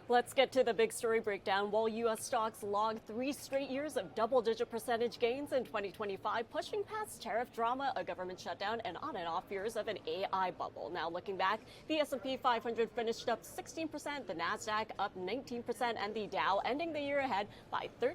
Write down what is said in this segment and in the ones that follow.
Let's get to the big story breakdown. While U.S. stocks logged 3 straight years of double-digit percentage gains in 2025, pushing past tariff drama, a government shutdown, and on and off fears of an AI bubble. Now, looking back, the S&P 500 finished up 16%, the Nasdaq up 19%, and the Dow ending the year ahead by 13%,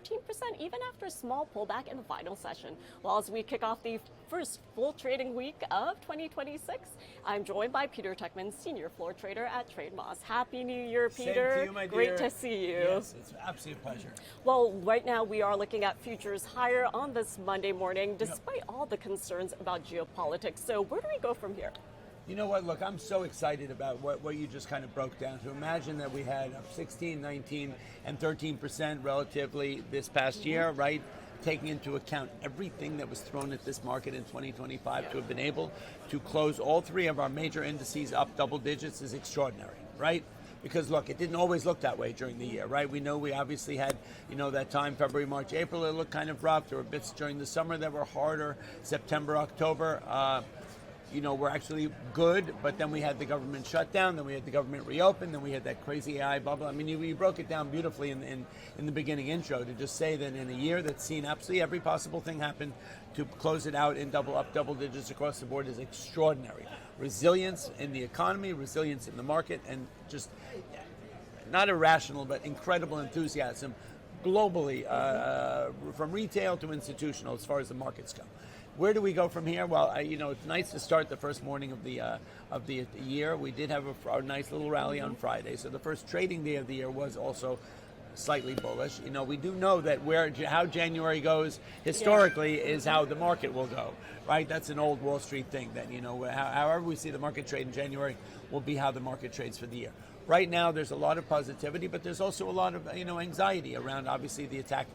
even after a small pullback in the final session. Well, as we kick off the first full trading week of 2026, I'm joined by Peter Tuchman, senior floor trader at TradeMas. Happy New Year, Peter. Same to you, my dear. Great to see you. Yes, it's an absolute pleasure. Well, right now we are looking at futures higher on this Monday morning, despite all the concerns about geopolitics. So where do we go from here? You know what, look, I'm so excited about what you just kind of broke down. To imagine that we had up 16, 19, and 13% relatively this past year, right? Taking into account everything that was thrown at this market in 2025, to have been able to close all three of our major indices up double digits is extraordinary, right? Because look, it didn't always look that way during the year, right? We know we obviously had, that time, February, March, April, it looked kind of rough. There were bits during the summer that were harder, September, October. Were actually good, but then we had the government shutdown, then we had the government reopen, then we had that crazy AI bubble. I mean, you broke it down beautifully in the beginning intro to just say that in a year that's seen absolutely every possible thing happen, to close it out in double digits across the board is extraordinary. Resilience in the economy, resilience in the market, and just not irrational, but incredible enthusiasm globally, from retail to institutional, as far as the markets go. Where do we go from here? Well, it's nice to start the first morning of the year. We did have a nice little rally on Friday, so the first trading day of the year was also slightly bullish. We do know that how January goes historically is how the market will go, right? That's an old Wall Street thing. That however we see the market trade in January will be how the market trades for the year. Right now, there's a lot of positivity, but there's also a lot of anxiety around, obviously, the attack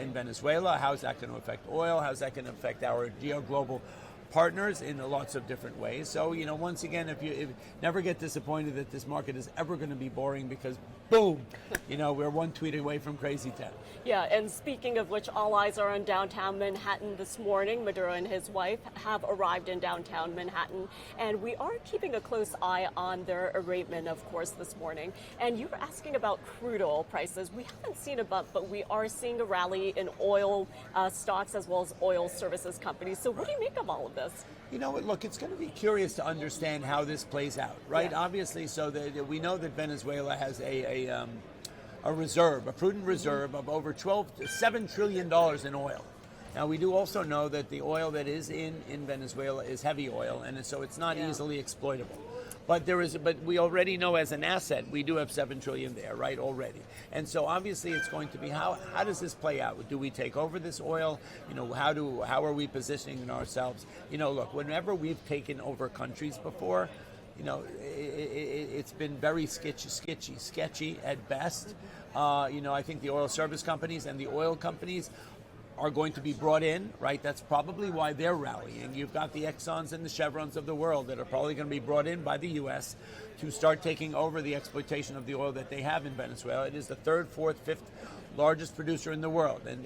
in Venezuela. How's that going to affect oil? How's that going to affect our global partners in lots of different ways? So, once again, if you never get disappointed that this market is ever going to be boring, because boom, we're one tweet away from crazy town. Yeah, and speaking of which, all eyes are on downtown Manhattan this morning. Maduro and his wife have arrived in downtown Manhattan, and we are keeping a close eye on their arraignment, of course, this morning. And you were asking about crude oil prices. We haven't seen a bump, but we are seeing a rally in oil stocks as well as oil services companies. So what do you make of all of this? Look, it's going to be curious to understand how this plays out, right? Yeah. Obviously, so we know that Venezuela has a reserve, a prudent reserve of over $7 trillion in oil. Now, we do also know that the oil that is in Venezuela is heavy oil, and so it's not easily exploitable. But we already know as an asset, we do have $7 trillion there, right, already. And so obviously it's going to be, how does this play out? Do we take over this oil? How are we positioning ourselves? Look, whenever we've taken over countries before, it's been very sketchy at best. I think the oil service companies and the oil companies are going to be brought in, right? That's probably why they're rallying. You've got the Exxons and the Chevrons of the world that are probably going to be brought in by the U.S. to start taking over the exploitation of the oil that they have in Venezuela. It is the third, fourth, fifth largest producer in the world. And,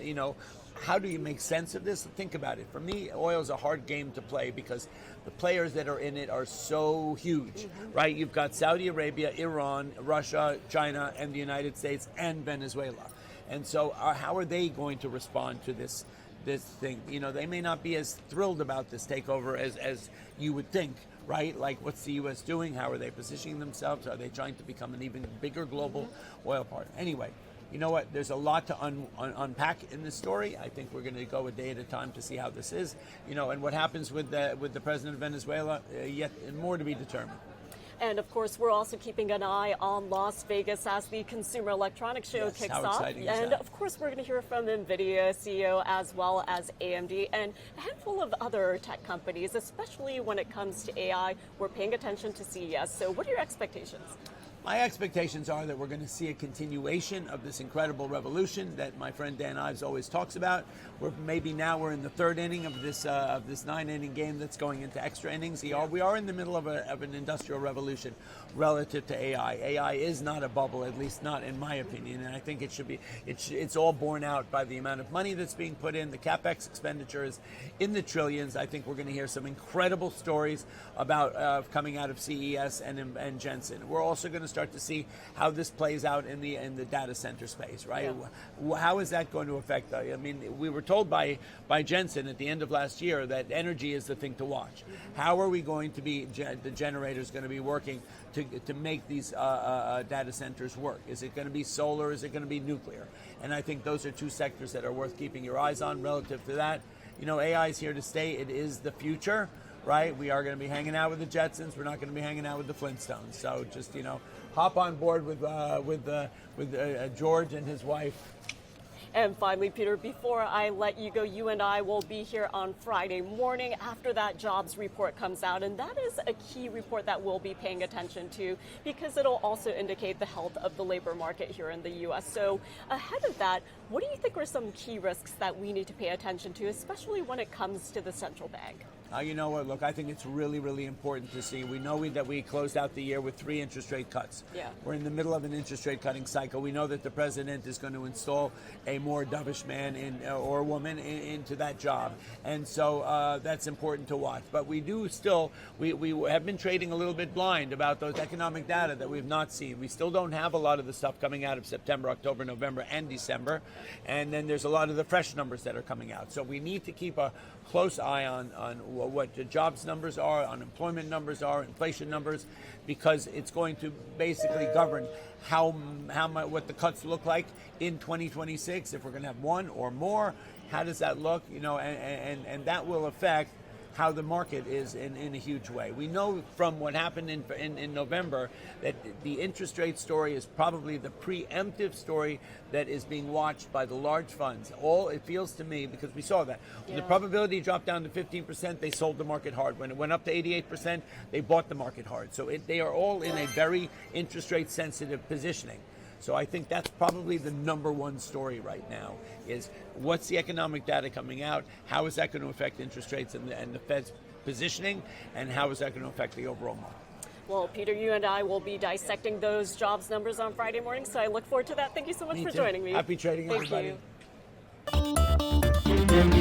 how do you make sense of this? Think about it. For me, oil is a hard game to play because the players that are in it are so huge, right? You've got Saudi Arabia, Iran, Russia, China, and the United States, and Venezuela. And so how are they going to respond to this thing? They may not be as thrilled about this takeover as you would think, right? Like, what's the U.S. doing? How are they positioning themselves? Are they trying to become an even bigger global oil partner? Anyway, you know what? There's a lot to unpack in this story. I think we're going to go a day at a time to see how this is. And what happens with the president of Venezuela, yet more to be determined. And of course, we're also keeping an eye on Las Vegas as the Consumer Electronics Show kicks how off. Exciting And is that? of course, we're going to hear from NVIDIA CEO as well as AMD and a handful of other tech companies, especially when it comes to AI. We're paying attention to CES. So what are your expectations? My expectations are that we're going to see a continuation of this incredible revolution that my friend Dan Ives always talks about. We're in the third inning of this 9-inning game that's going into extra innings. We are in the middle of an industrial revolution relative to AI. AI is not a bubble, at least not in my opinion, and I think it should be. It's all borne out by the amount of money that's being put in. The capex expenditures in the trillions. I think we're going to hear some incredible stories about coming out of CES and Jensen. We're also going to start start to see how this plays out in the data center space, right? Yeah. How is that going to affect? I mean, we were told by Jensen at the end of last year that energy is the thing to watch. Mm-hmm. How are we going to be the generators going to be working to make these data centers work? Is it going to be solar? Is it going to be nuclear? And I think those are two sectors that are worth keeping your eyes on relative to that. You know, AI is here to stay. It is the future, right? We are going to be hanging out with the Jetsons. We're not going to be hanging out with the Flintstones. So just, you know, hop on board with George and his wife. And finally, Peter, before I let you go, you and I will be here on Friday morning after that jobs report comes out. And that is a key report that we'll be paying attention to because it'll also indicate the health of the labor market here in the U.S. So ahead of that, what do you think are some key risks that we need to pay attention to, especially when it comes to the central bank? You know what, look, I think it's really, really important to see. We know that we closed out the year with 3 interest rate cuts. Yeah. We're in the middle of an interest rate cutting cycle. We know that the president is going to install a more dovish man or woman into that job. And so that's important to watch. But we do still, we have been trading a little bit blind about those economic data that we've not seen. We still don't have a lot of the stuff coming out of September, October, November, and December. And then there's a lot of the fresh numbers that are coming out. So we need to keep a close eye on what the jobs numbers are, unemployment numbers are, inflation numbers, because it's going to basically govern what the cuts look like in 2026. If we're going to have one or more, how does that look? You know, and that will affect how the market is in a huge way. We know from what happened in November that the interest rate story is probably the preemptive story that is being watched by the large funds. It feels to me, because we saw that. When the probability dropped down to 15%, they sold the market hard. When it went up to 88%, they bought the market hard. So they are all in a very interest rate sensitive positioning. So I think that's probably the number one story right now is what's the economic data coming out? How is that going to affect interest rates and the Fed's positioning? And how is that going to affect the overall market? Well, Peter, you and I will be dissecting those jobs numbers on Friday morning, so I look forward to that. Thank you so much for joining me. Happy trading, Thank everybody. You.